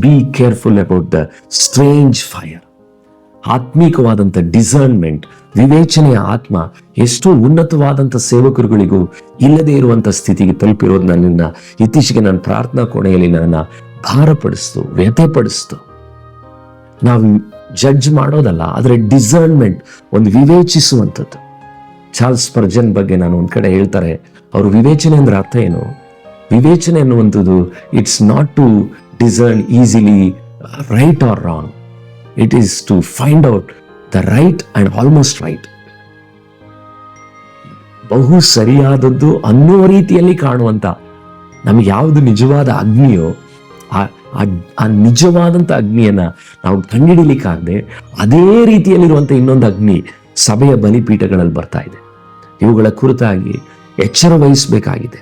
B careful about the strange fire. ಆತ್ಮೀಕವಾದಂಥ discernment, ವಿವೇಚನೆಯ ಆತ್ಮ ಎಷ್ಟು ಉನ್ನತವಾದಂಥ ಸೇವಕರುಗಳಿಗೂ ಇಲ್ಲದೆ ಇರುವಂಥ ಸ್ಥಿತಿಗೆ ತಲುಪಿರೋದು ನನ್ನನ್ನ ಇತ್ತೀಚೆಗೆ ನನ್ನ ಪ್ರಾರ್ಥನಾ ಕೋಣೆಯಲ್ಲಿ ನನ್ನ ಭಾರಪಡಿಸ್ತು, ವ್ಯಥೆಪಡಿಸ್ತು. ನಾವು ಜಡ್ಜ್ ಮಾಡೋದಲ್ಲ, ಆದರೆ ಡಿಸರ್ನ್ಮೆಂಟ್, ಒಂದು ವಿವೇಚಿಸುವಂಥದ್ದು. ಚಾರ್ಲ್ಸ್ ಸ್ಪರ್ಜನ್ ಬಗ್ಗೆ ನಾನು ಒಂದು ಕಡೆ ಹೇಳ್ತಾರೆ, ಅವರು ವಿವೇಚನೆ ಅಂದ್ರೆ ಅರ್ಥ ಏನು? ವಿವೇಚನೆ ಅನ್ನುವಂಥದ್ದು it's not to discern easily right or wrong, it is to find out the right and almost right. ಬಹು ಸರಿಯಾದದ್ದು ಅನ್ನೋ ರೀತಿಯಲ್ಲಿ ಕಾಣುವಂತ ನಮ್ಗೆ ಯಾವುದು ನಿಜವಾದ ಅಗ್ನಿಯೋ ಆ ನಿಜವಾದಂಥ ಅಗ್ನಿಯನ್ನ ನಾವು ಕಂಡುಹಿಡಿಲಿಕ್ಕಾಗದೆ ಅದೇ ರೀತಿಯಲ್ಲಿರುವಂಥ ಇನ್ನೊಂದು ಅಗ್ನಿ ಸಭೆಯ ಬಲಿಪೀಠಗಳಲ್ಲಿ ಬರ್ತಾ ಇದೆ. ಇವುಗಳ ಕುರಿತಾಗಿ ಎಚ್ಚರ ವಹಿಸಬೇಕಾಗಿದೆ.